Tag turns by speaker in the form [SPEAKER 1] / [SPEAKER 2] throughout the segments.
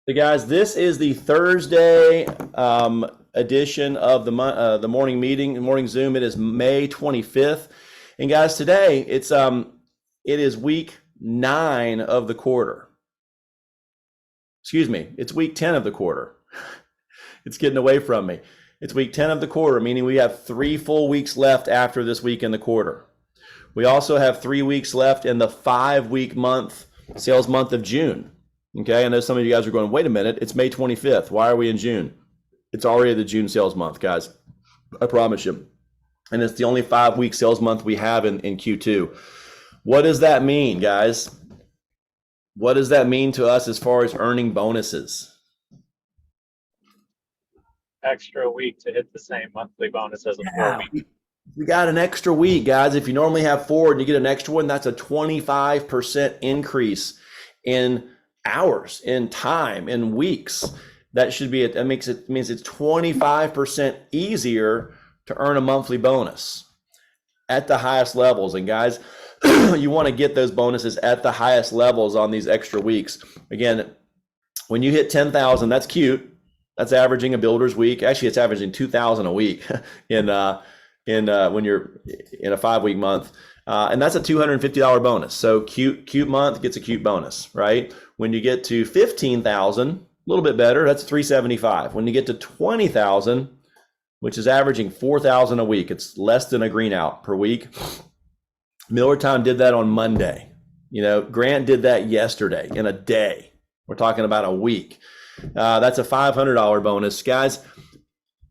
[SPEAKER 1] Hey guys, this is the Thursday edition of the morning meeting, the morning Zoom. It is May 25th, and guys, today it is week 9 of the quarter. Excuse me, it's week 10 of the quarter. It's getting away from me. It's week 10 of the quarter, meaning we have 3 full weeks left after this week in the quarter. We also have 3 weeks left in the 5-week month, sales month of June. Okay, I know some of you guys are going, wait a minute, it's May 25th. Why are we in June? It's already the June sales month, guys. I promise you. And it's the only 5-week sales month we have in Q2. What does that mean, guys? What does that mean to us as far as earning bonuses?
[SPEAKER 2] Extra week to hit the same monthly bonus as a 4-week.
[SPEAKER 1] We got an extra week, guys. If you normally have 4 and you get an extra one, that's a 25% increase in hours, in time, in weeks. That should be it. That means it's 25% easier to earn a monthly bonus at the highest levels. And guys, you want to get those bonuses at the highest levels on these extra weeks. Again, when you hit 10,000, that's cute. That's averaging a builder's week. Actually, it's averaging 2,000 a week in when you're in a 5-week month. And that's a $250 bonus. So cute month gets a cute bonus, right? When you get to 15,000, a little bit better, that's $375. When you get to 20,000, which is averaging 4,000 a week, it's less than a green out per week. Miller Time did that on Monday. Grant did that yesterday in a day. We're talking about a week. That's a $500 bonus. Guys,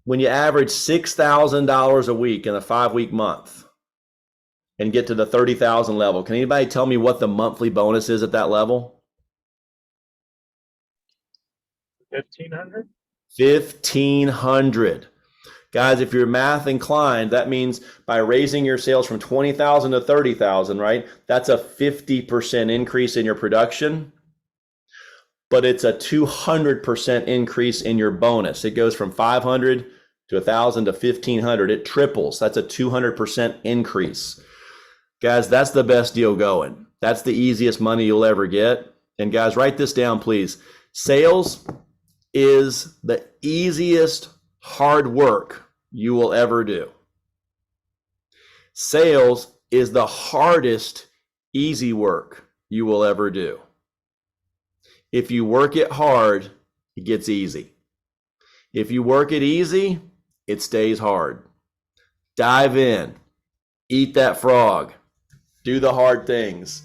[SPEAKER 1] when you average $6,000 a week in a 5-week month and get to the 30,000 level, can anybody tell me what the monthly bonus is at that level?
[SPEAKER 2] 1,500?
[SPEAKER 1] 1,500. Guys, if you're math inclined, that means by raising your sales from 20,000 to 30,000, right? That's a 50% increase in your production, but it's a 200% increase in your bonus. It goes from 500 to 1,000 to 1,500. It triples. That's a 200% increase. Guys, that's the best deal going. That's the easiest money you'll ever get. And guys, write this down, please. Sales is the easiest hard work you will ever do. Sales is the hardest easy work you will ever do. If you work it hard, it gets easy. If you work it easy, it stays hard. Dive in, eat that frog, do the hard things.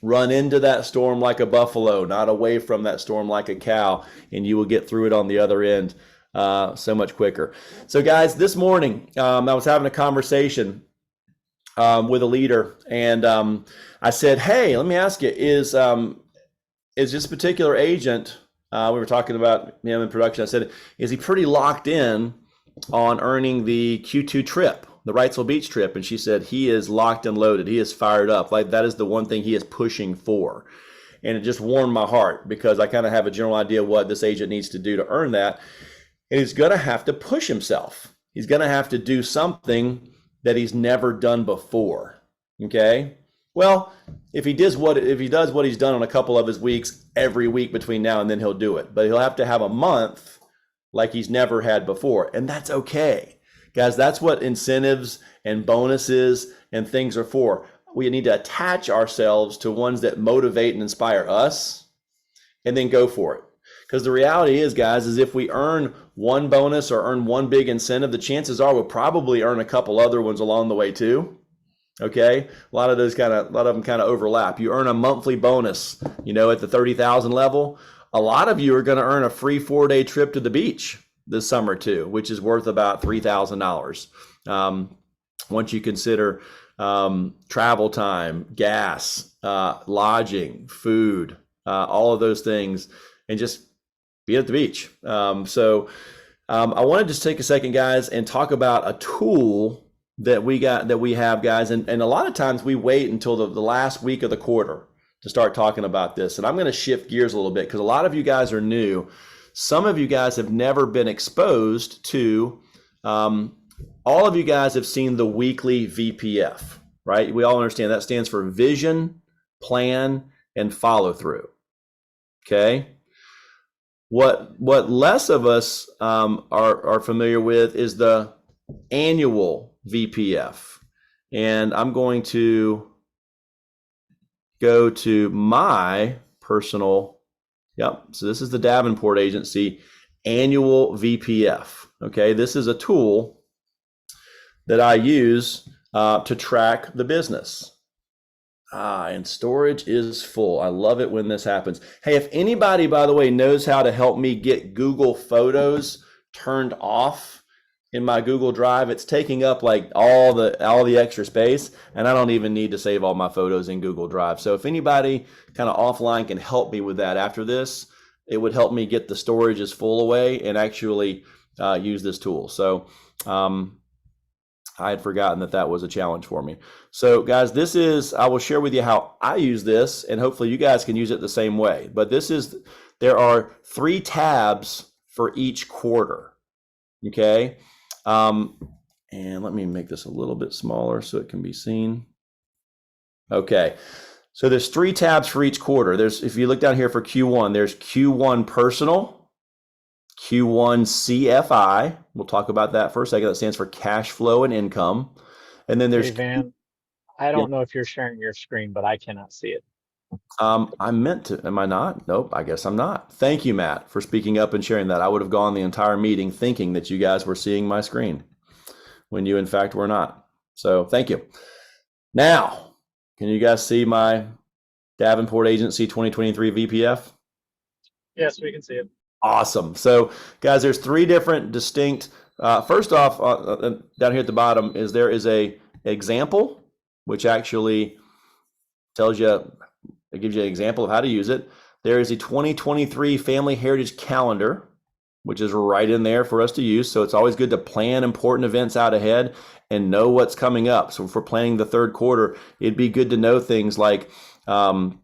[SPEAKER 1] Run into that storm like a buffalo, not away from that storm like a cow, and you will get through it on the other end so much quicker. So guys, this morning I was having a conversation with a leader, and I said, hey, let me ask you, is this particular agent, we were talking about him in production, I said, is he pretty locked in on earning the Q2 trip, the Wrightsville Beach trip? And she said, he is locked and loaded. He is fired up. Like, that is the one thing he is pushing for. And it just warmed my heart, because I kind of have a general idea what this agent needs to do to earn that. And he's going to have to push himself. He's going to have to do something that he's never done before. Okay? Well, if he does what he's done on a couple of his weeks every week between now and then, he'll do it. But he'll have to have a month like he's never had before. And that's okay. Guys, that's what incentives and bonuses and things are for. We need to attach ourselves to ones that motivate and inspire us, and then go for it. Because the reality is, guys, is if we earn one bonus or earn one big incentive, the chances are we'll probably earn a couple other ones along the way too. Okay, a lot of them kind of overlap. You earn a monthly bonus, at the 30,000 level. A lot of you are going to earn a free 4-day trip to the beach this summer too, which is worth about $3,000. Once you consider travel time, gas, lodging, food, all of those things, and just be at the beach. So I want to just take a second, guys, and talk about a tool that we have, guys. And a lot of times we wait until the last week of the quarter to start talking about this. And I'm going to shift gears a little bit, because a lot of you guys are new. Some of you guys have never been exposed to, all of you guys have seen the weekly VPF, right? We all understand that stands for vision, plan, and follow through. Okay. What less of us are familiar with is the annual VPF. And I'm going to go to my personal, yep, so this is the Davenport agency annual VPF. Okay, this is a tool that I use to track the business. And storage is full. I love it when this happens. Hey, if anybody, by the way, knows how to help me get Google Photos turned off in my Google Drive, it's taking up like all the extra space, and I don't even need to save all my photos in Google Drive. So if anybody kind of offline can help me with that after this, it would help me get the storage is full away and actually use this tool. So I had forgotten that was a challenge for me. So guys, I will share with you how I use this, and hopefully you guys can use it the same way. But there are 3 tabs for each quarter. Okay. And let me make this a little bit smaller so it can be seen. Okay. So there's 3 tabs for each quarter. If you look down here for Q1, there's Q1 personal, Q1 CFI. We'll talk about that for a second. That stands for cash flow and income. And then there's
[SPEAKER 2] Hey, Van, I don't know if you're sharing your screen, but I cannot see it.
[SPEAKER 1] I meant to. Am I not? Nope, I guess I'm not. Thank you, Matt, for speaking up and sharing that. I would have gone the entire meeting thinking that you guys were seeing my screen when you in fact were not. So thank you. Now, can you guys see my Davenport Agency 2023 VPF?
[SPEAKER 2] Yes, we can see it.
[SPEAKER 1] Awesome. So guys, there's 3 different distinct, first off, down here at the bottom there is a example, which actually tells you, it gives you an example of how to use it. There is a 2023 Family Heritage Calendar, which is right in there for us to use. So it's always good to plan important events out ahead and know what's coming up. So if we're planning the 3rd quarter, it'd be good to know things like the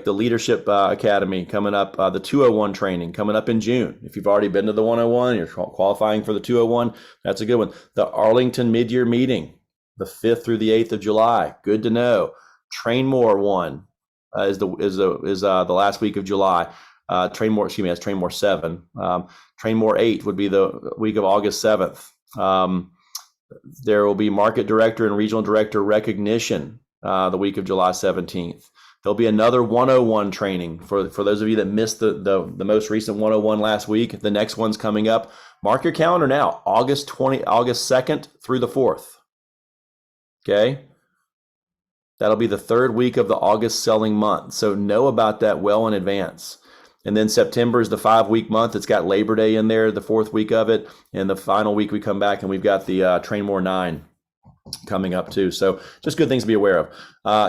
[SPEAKER 1] Leadership Academy coming up, the 201 training coming up in June. If you've already been to the 101, you're qualifying for the 201, that's a good one. The Arlington Mid-Year Meeting, the 5th through the 8th of July, good to know. Train More 1 is the last week of July. Train More 7. Train More 8 would be the week of August 7th. There will be Market Director and Regional Director recognition the week of July 17th. There'll be another 101 training for those of you that missed the most recent 101 last week. The next one's coming up. Mark your calendar now, August 2nd through the 4th. Okay. That'll be the 3rd week of the August selling month. So know about that well in advance. And then September is the 5-week month. It's got Labor Day in there, the 4th week of it. And the final week we come back and we've got the Train More 9 coming up too. So just good things to be aware of.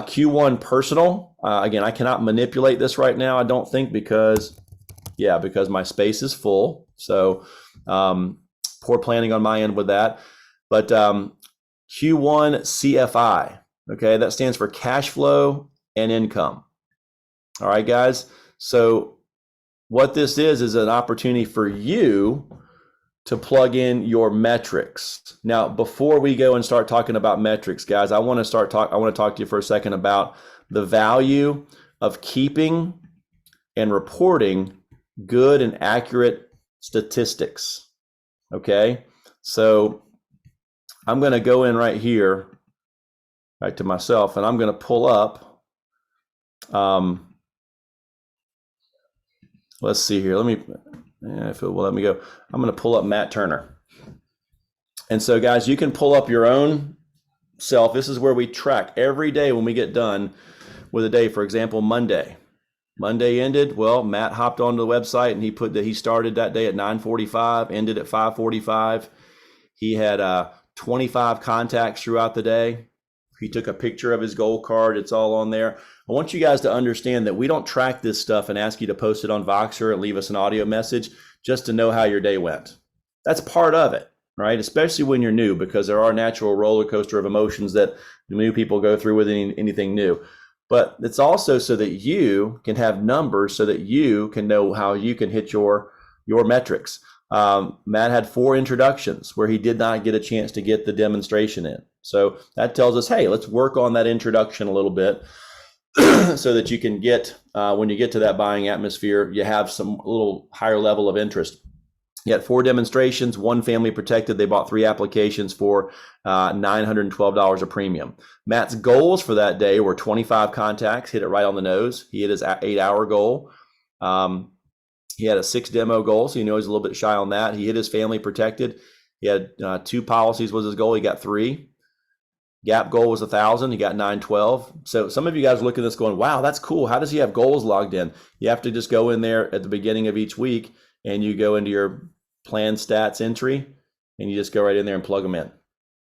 [SPEAKER 1] Q1 personal. Again, I cannot manipulate this right now, I don't think, because my space is full. So poor planning on my end with that. But Q1 CFI. Okay, that stands for cash flow and income. All right, guys. So what this is an opportunity for you to plug in your metrics. Now, before we go and start talking about metrics, guys, I want to talk to you for a second about the value of keeping and reporting good and accurate statistics. Okay, so I'm going to go in right here, right to myself, and I'm going to pull up. Let's see here. If it will let me go, I'm going to pull up Matt Turner. And so, guys, you can pull up your own self. This is where we track every day when we get done with a day. For example, Monday ended. Well, Matt hopped onto the website and he put that he started that day at 9:45, ended at 5:45. He had 25 contacts throughout the day. He took a picture of his goal card. It's all on there. I want you guys to understand that we don't track this stuff and ask you to post it on Voxer and leave us an audio message just to know how your day went. That's part of it, right? Especially when you're new, because there are natural roller coaster of emotions that new people go through with anything new. But it's also so that you can have numbers so that you can know how you can hit your metrics. Matt had 4 introductions where he did not get a chance to get the demonstration in. So that tells us, hey, let's work on that introduction a little bit. so that you can get, when you get to that buying atmosphere, you have some little higher level of interest. You had 4 demonstrations, 1 family protected. They bought 3 applications for $912 a premium. Matt's goals for that day were 25 contacts, hit it right on the nose. He hit his 8-hour goal. He had a 6 demo goal, so he's a little bit shy on that. He hit his family protected. He had 2 policies was his goal. He got 3. Gap goal was 1,000. He got 912. So some of you guys are looking at this going, wow, that's cool. How does he have goals logged in? You have to just go in there at the beginning of each week and you go into your plan stats entry and you just go right in there and plug them in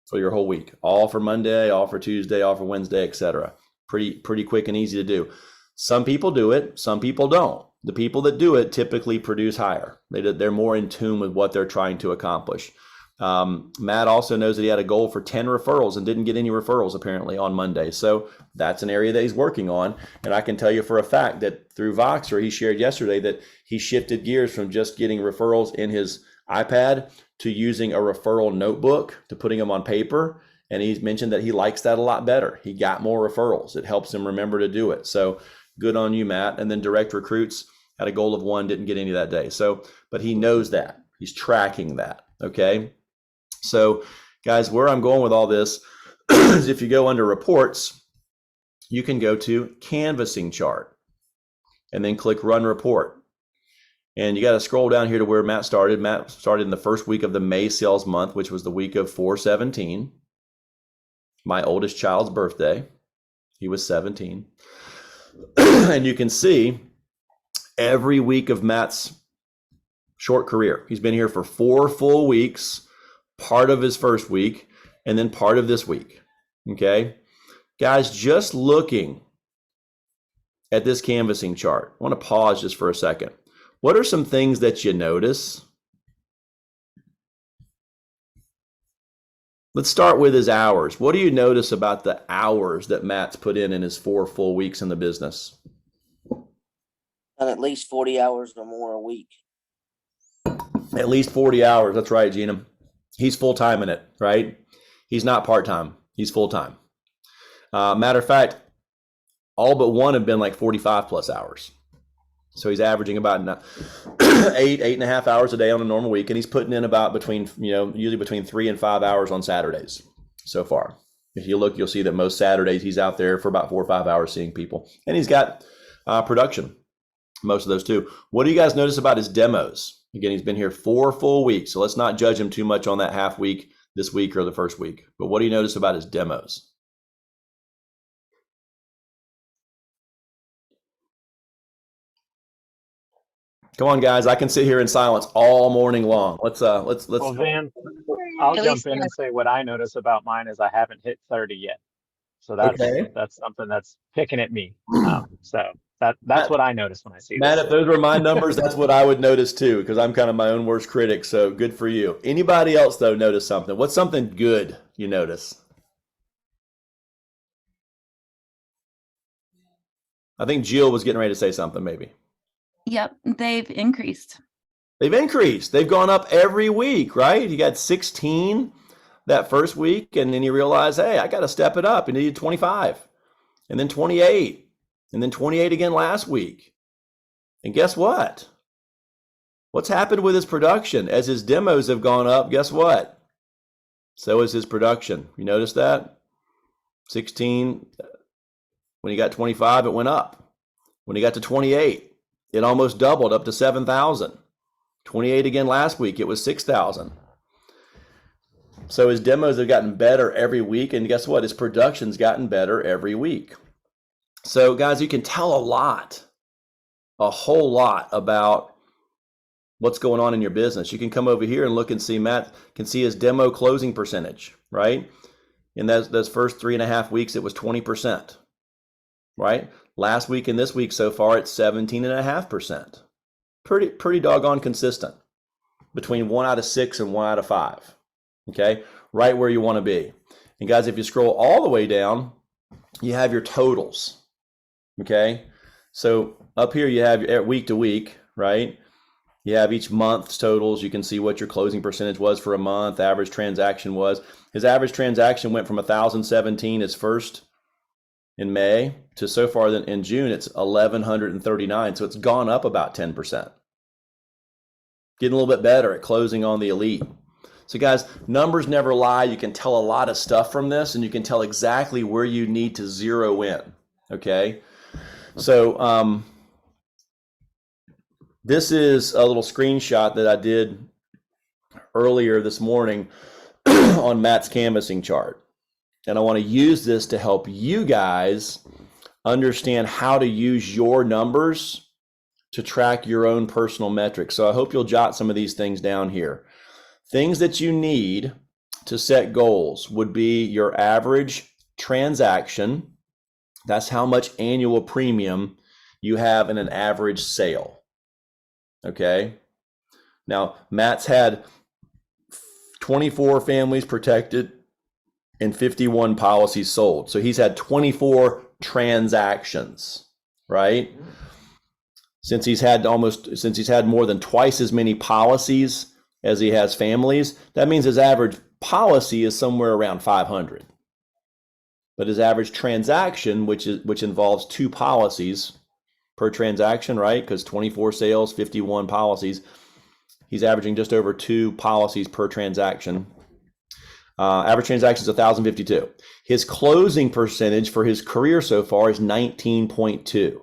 [SPEAKER 1] for your whole week. All for Monday, all for Tuesday, all for Wednesday, etc. Pretty quick and easy to do. Some people do it, some people don't. The people that do it typically produce higher. They're more in tune with what they're trying to accomplish. Matt also knows that he had a goal for 10 referrals and didn't get any referrals apparently on Monday. So that's an area that he's working on. And I can tell you for a fact that through Voxer, he shared yesterday that he shifted gears from just getting referrals in his iPad to using a referral notebook to putting them on paper. And he's mentioned that he likes that a lot better. He got more referrals. It helps him remember to do it. So good on you, Matt. And then direct recruits had a goal of 1, didn't get any that day. So, but he knows that. He's tracking that. Okay. So guys, where I'm going with all this is if you go under reports, you can go to canvassing chart and then click run report. And you got to scroll down here to where Matt started. Matt started in the first week of the May sales month, which was the week of 4/17, my oldest child's birthday. He was 17. And you can see every week of Matt's short career. He's been here for 4 full weeks. Part of his first week, and then part of this week. Okay, guys, just looking at this canvassing chart, I want to pause just for a second. What are some things that you notice? Let's start with his hours. What do you notice about the hours that Matt's put in his 4 full weeks in the business?
[SPEAKER 3] At least 40 hours or more a week.
[SPEAKER 1] At least 40 hours. That's right, Gina. He's full-time in it, right? He's not part-time. He's full-time. Matter of fact, all but 1 have been like 45 plus hours. So he's averaging about 8.5 hours a day on a normal week. And he's putting in about usually between 3 and 5 hours on Saturdays so far. If you look, you'll see that most Saturdays he's out there for about 4 or 5 hours seeing people. And he's got production, most of those too. What do you guys notice about his demos? Again, he's been here 4 full weeks, so let's not judge him too much on that half week this week or the first week. But what do you notice about his demos? Come on, guys. I can sit here in silence all morning long. Let's.
[SPEAKER 2] Well, Van, I'll jump in and say what I notice about mine is I haven't hit 30 yet. So that's something that's picking at me. So that's what I notice when I see
[SPEAKER 1] Matt,
[SPEAKER 2] this.
[SPEAKER 1] if those were my numbers, that's what I would notice too, because I'm kind of my own worst critic. So good for you. Anybody else though notice something? What's something good you notice? I think Jill was getting ready to say something maybe.
[SPEAKER 4] Yep, they've increased.
[SPEAKER 1] They've increased. They've gone up every week, right? You got 16 that first week, and then you realize, hey, I got to step it up. And you need 25, and then 28, and then 28 again last week. And guess what? What's happened with his production? As his demos have gone up, guess what? So is his production. You notice that? 16, when he got 25, it went up. When he got to 28, it almost doubled up to 7,000. 28 again last week, it was 6,000. So his demos have gotten better every week, and guess what? His production's gotten better every week. So guys, you can tell a whole lot about what's going on in your business. You can come over here and look and see, Matt can see his demo closing percentage, right? In those first 3.5 weeks, it was 20%, right? Last week and this week so far, it's 17.5%. Pretty doggone consistent between 1 out of 6 and 1 out of 5. Okay, right where you want to be. And guys, if you scroll all the way down, you have your totals. Okay, so up here you have week to week, right? You have each month's totals. You can see what your closing percentage was for a month, average transaction was. His average transaction went from 1,017 his first in May to so far in June, it's 1,139. So it's gone up about 10%. Getting a little bit better at closing on the elite. So guys, numbers never lie. You can tell a lot of stuff from this, and you can tell exactly where you need to zero in. Okay. So this is a little screenshot that I did earlier this morning on Matt's canvassing chart. And I want to use this to help you guys understand how to use your numbers to track your own personal metrics. So I hope you'll jot some of these things down here. Things that you need to set goals would be your average transaction. That's how much annual premium you have in an average sale. Okay. Now, Matt's had 24 families protected and 51 policies sold. So he's had 24 transactions, right? Since he's had more than twice as many policies as he has families, that means his average policy is somewhere around 500. But his average transaction, which involves 2 policies per transaction, right? Because 24 sales, 51 policies, he's averaging just over 2 policies per transaction. Average transaction is 1,052. His closing percentage for his career so far is 19.2.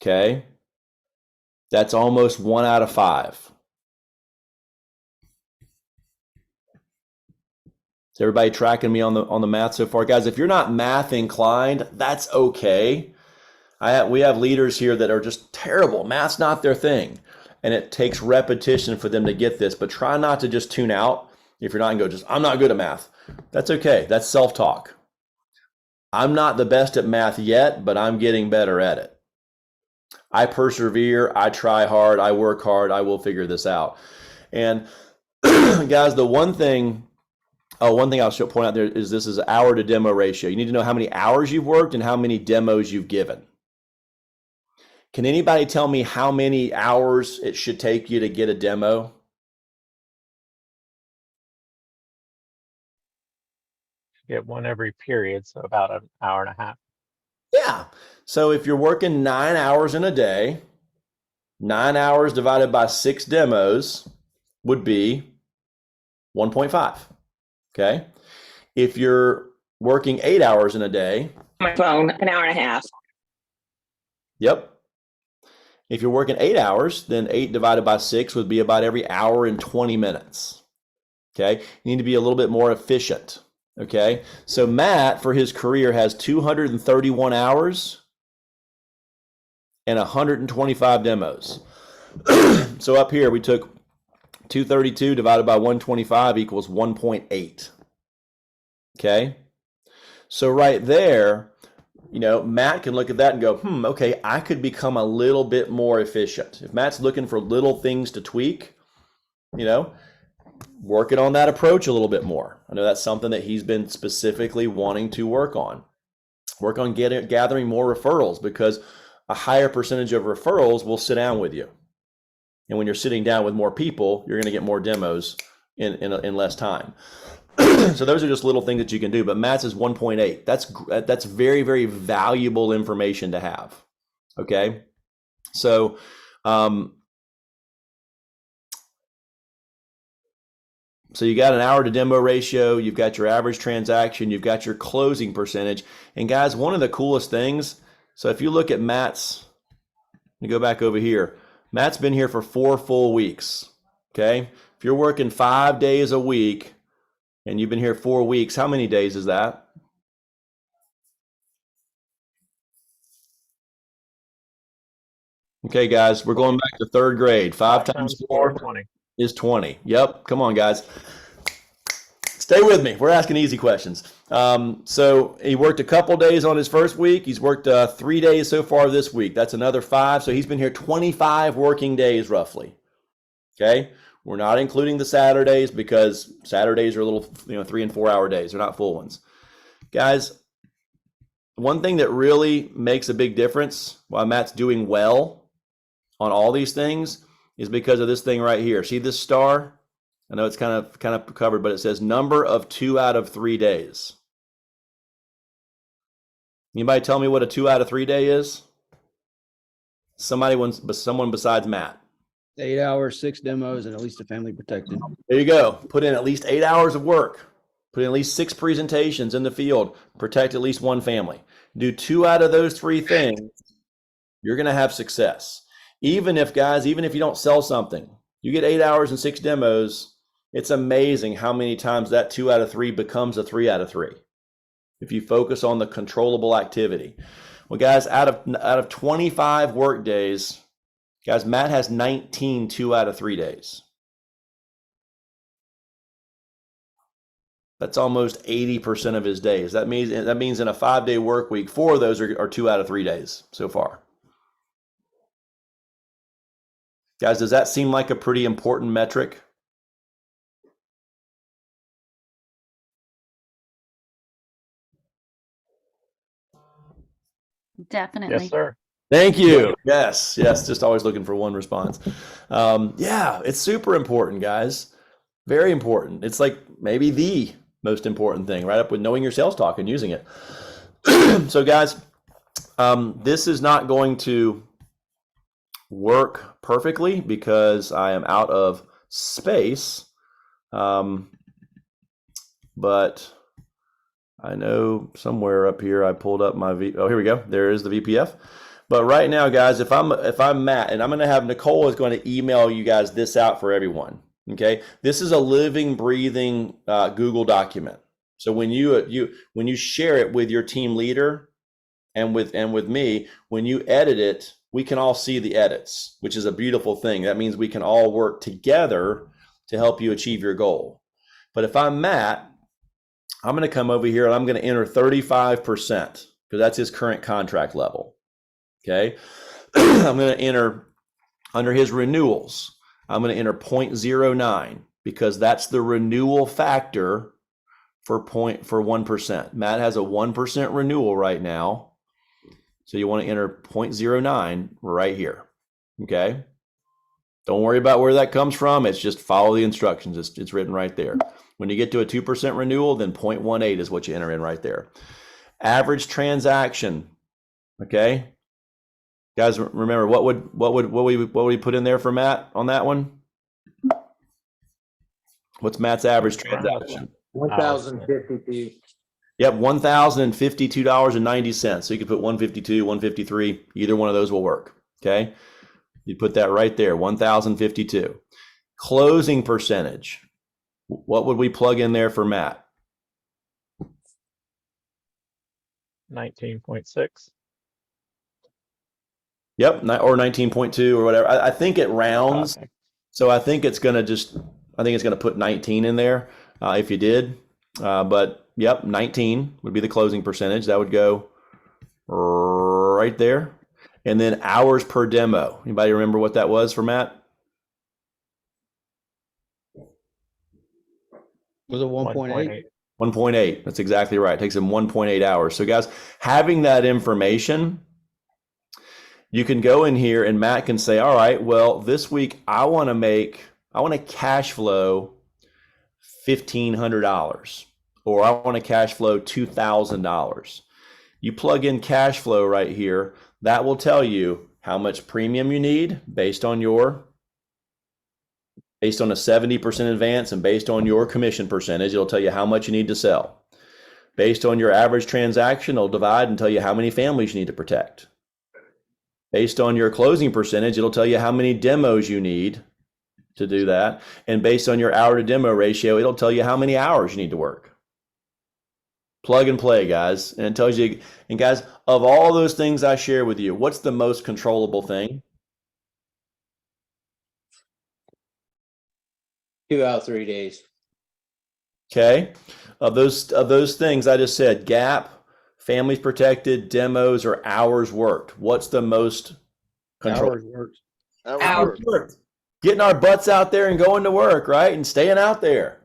[SPEAKER 1] Okay, that's almost 1 out of 5. Is everybody tracking me on the math so far, guys? If you're not math inclined, that's okay. We have leaders here that are just terrible. Math's not their thing, and it takes repetition for them to get this. But try not to just tune out if you're not and go, I'm not good at math. That's okay. That's self-talk. I'm not the best at math yet, but I'm getting better at it. I persevere. I try hard. I work hard. I will figure this out. And guys, one thing I'll point out there is this is hour to demo ratio. You need to know how many hours you've worked and how many demos you've given. Can anybody tell me how many hours it should take you to get a demo?
[SPEAKER 2] Get one every period, so about an hour and a half.
[SPEAKER 1] Yeah. So if you're working 9 hours in a day, 9 hours divided by 6 demos would be 1.5. Okay. If you're working 8 hours in a day,
[SPEAKER 5] my phone, an hour and a half.
[SPEAKER 1] Yep. If you're working 8 hours, then 8 divided by 6 would be about every hour and 20 minutes. Okay. You need to be a little bit more efficient. Okay. So Matt, for his career, has 231 hours and 125 demos. So up here, we took 232 divided by 125 equals 1.8. Okay. So right there, Matt can look at that and go, okay, I could become a little bit more efficient. If Matt's looking for little things to tweak, working on that approach a little bit more. I know that's something that he's been specifically wanting to work on. Work on gathering more referrals, because a higher percentage of referrals will sit down with you. And when you're sitting down with more people, you're going to get more demos in less time. So those are just little things that you can do. But Matt's is 1.8. That's very, very valuable information to have. Okay. So, so you got an hour to demo ratio, you've got your average transaction, you've got your closing percentage. And guys, one of the coolest things, so if you look at Matt's, let me go back over here. Matt's been here for 4 full weeks. Okay. If you're working 5 days a week and you've been here 4 weeks, how many days is that? Okay, guys, we're going back to 3rd grade. 5 times 4 is 20. Yep. Come on, guys. Stay with me. We're asking easy questions. So he worked a couple days on his first week. He's worked 3 days so far this week. That's another 5. So he's been here 25 working days roughly. Okay. We're not including the Saturdays, because Saturdays are a little, 3 and 4 hour days. They're not full ones. Guys, one thing that really makes a big difference why Matt's doing well on all these things is because of this thing right here. See this star? I know it's kind of covered, but it says number of 2 out of 3 days. Anybody tell me what a 2 out of 3 day is? Someone besides Matt.
[SPEAKER 6] 8 hours, 6 demos, and at least a family protected.
[SPEAKER 1] There you go. Put in at least 8 hours of work. Put in at least 6 presentations in the field. Protect at least one family. Do 2 out of those 3 things, you're going to have success. Even if you don't sell something, you get 8 hours and 6 demos, it's amazing how many times that 2 out of 3 becomes a 3 out of 3. If you focus on the controllable activity. Well, guys, out of 25 work days, guys, Matt has 19 2 out of 3 days. That's almost 80% of his days. That means in a 5-day work week, 4 of those are 2 out of 3 days so far. Guys, does that seem like a pretty important metric?
[SPEAKER 4] Definitely.
[SPEAKER 2] Yes, sir.
[SPEAKER 1] Thank you. Yes. Just always looking for one response. Yeah, it's super important, guys. Very important. It's like maybe the most important thing, right up with knowing your sales talk and using it. So, guys, this is not going to work perfectly because I am out of space. But I know somewhere up here I pulled up my here we go. There is the VPF. But right now, guys, if I'm Matt, and I'm going to have Nicole is going to email you guys this out for everyone. Okay, this is a living, breathing Google document. So when you share it with your team leader and with me, when you edit it, we can all see the edits, which is a beautiful thing. That means we can all work together to help you achieve your goal. But if I'm Matt, I'm going to come over here and I'm going to enter 35% because that's his current contract level. Okay. I'm going to enter under his renewals. I'm going to enter 0.09 because that's the renewal factor for 1%. Matt has a 1% renewal right now. So you want to enter 0.09 right here. Okay. Don't worry about where that comes from. It's just follow the instructions. It's written right there. When you get to a 2% renewal, then 0.18 is what you enter in right there. Average transaction. Okay. Guys, remember what would we put in there for Matt on that one? What's Matt's average transaction?
[SPEAKER 6] 1,052.
[SPEAKER 1] Yep, $1,052.90. So you could put 152, 153. Either one of those will work. Okay. You put that right there, 1,052. Closing percentage. What would we plug in there for Matt?
[SPEAKER 2] 19.6.
[SPEAKER 1] Yep, or 19.2 or whatever. I think it rounds. So I think it's going to put 19 in there if you did. But yep, 19 would be the closing percentage. That would go right there. And then hours per demo. Anybody remember what that was for Matt?
[SPEAKER 6] Was it 1.8?
[SPEAKER 1] 1.8. That's exactly right. It takes him 1.8 hours. So guys, having that information, you can go in here and Matt can say, all right, well, this week I want to cash flow $1,500 or I want to cash flow $2,000. You plug in cash flow right here. That will tell you how much premium you need based on a 70% advance and based on your commission percentage. It'll tell you how much you need to sell. Based on your average transaction, it'll divide and tell you how many families you need to protect. Based on your closing percentage, it'll tell you how many demos you need to do that. And based on your hour to demo ratio, it'll tell you how many hours you need to work. Plug and play, guys. And it tells you, and guys, of all those things I share with you, what's the most controllable thing?
[SPEAKER 6] 2 out of 3 days.
[SPEAKER 1] Okay. Of those things I just said, gap, families protected, demos, or hours worked. What's the most controllable?
[SPEAKER 6] Hours worked.
[SPEAKER 1] Getting our butts out there and going to work, right? And staying out there,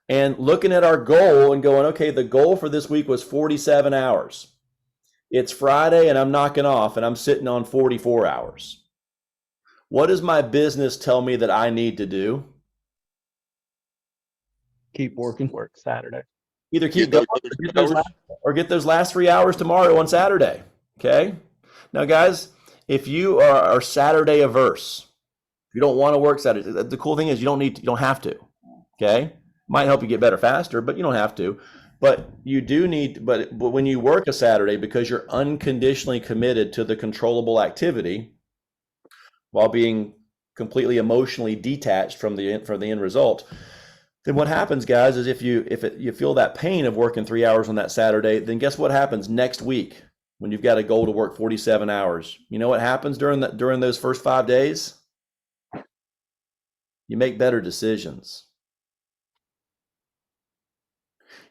[SPEAKER 1] and looking at our goal and going, okay, the goal for this week was 47 hours. It's Friday and I'm knocking off and I'm sitting on 44 hours. What does my business tell me that I need to do?
[SPEAKER 6] Keep working.
[SPEAKER 2] Work Saturday.
[SPEAKER 1] Either keep going or get those last 3 hours tomorrow on Saturday. Okay. Now, guys, if you are Saturday averse, if you don't want to work Saturday, the cool thing is you don't have to. Okay. Might help you get better faster, but you don't have to. But you do need, but when you work a Saturday, because you're unconditionally committed to the controllable activity while being completely emotionally detached from the end result, then what happens, guys, is if you feel that pain of working 3 hours on that Saturday, then guess what happens next week when you've got a goal to work 47 hours? You know what happens during those first 5 days? You make better decisions.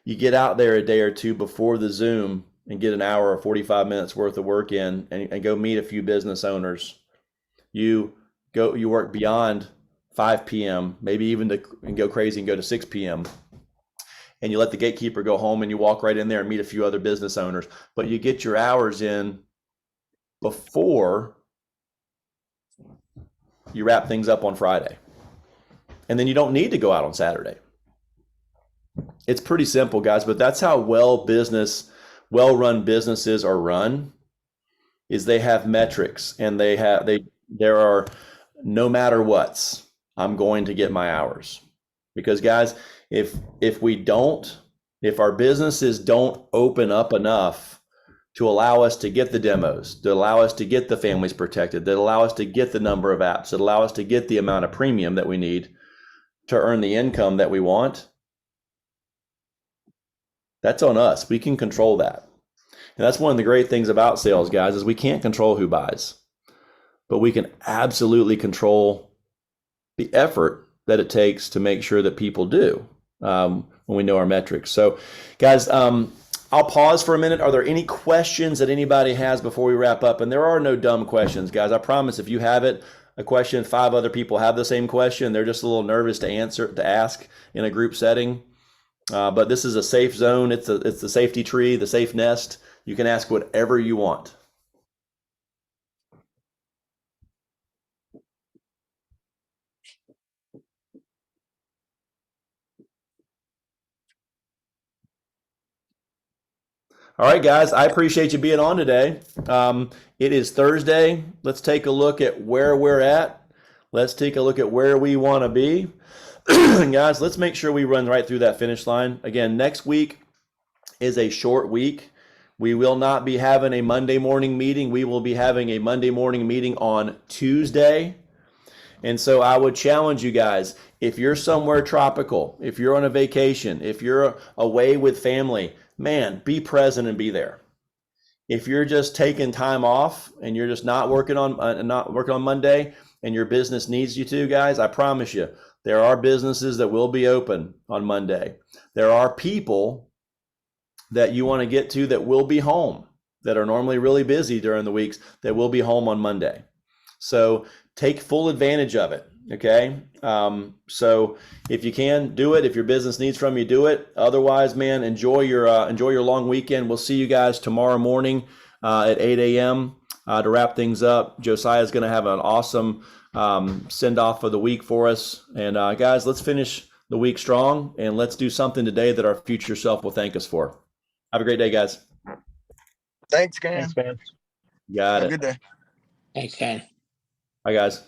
[SPEAKER 1] You get out there a day or two before the Zoom and get an hour or 45 minutes worth of work in and go meet a few business owners. You work beyond 5 p.m., maybe even and go crazy and go to 6 p.m. And you let the gatekeeper go home and you walk right in there and meet a few other business owners. But you get your hours in before you wrap things up on Friday. And then you don't need to go out on Saturday. It's pretty simple, guys, but that's how well-run businesses are run, is they have metrics and there are no matter what's, I'm going to get my hours. Because guys, if our businesses don't open up enough to allow us to get the demos, to allow us to get the families protected, that allow us to get the number of apps, that allow us to get the amount of premium that we need to earn the income that we want, that's on us. We can control that. And that's one of the great things about sales, guys, is we can't control who buys, but we can absolutely control the effort that it takes to make sure that people do when we know our metrics. So, guys, I'll pause for a minute. Are there any questions that anybody has before we wrap up? And there are no dumb questions, guys. I promise if you have a question, 5 other people have the same question. They're just a little nervous to ask in a group setting. But this is a safe zone. It's the safety tree, the safe nest. You can ask whatever you want. All right, guys, I appreciate you being on today. It is Thursday. Let's take a look at where we're at. Let's take a look at where we want to be. Guys, let's make sure we run right through that finish line. Again, next week is a short week. We will not be having a Monday morning meeting. We will be having a Monday morning meeting on Tuesday. And so I would challenge you guys, if you're somewhere tropical, if you're on a vacation, if you're away with family, man, be present and be there. If you're just taking time off and you're just not working on Monday and your business needs you to, guys, I promise you, there are businesses that will be open on Monday. There are people that you want to get to that will be home, that are normally really busy during the weeks, that will be home on Monday. So take full advantage of it. Okay. So if you can do it, if your business needs from you, do it. Otherwise, man, enjoy your long weekend. We'll see you guys tomorrow morning at 8 a.m. To wrap things up. Josiah is going to have an awesome send off of the week for us. And guys, let's finish the week strong and let's do something today that our future self will thank us for. Have a great day, guys.
[SPEAKER 7] Thanks, Ken.
[SPEAKER 2] Thanks, man.
[SPEAKER 1] Got it.
[SPEAKER 7] Have a good day.
[SPEAKER 8] Thanks, Ken.
[SPEAKER 1] Bye, guys.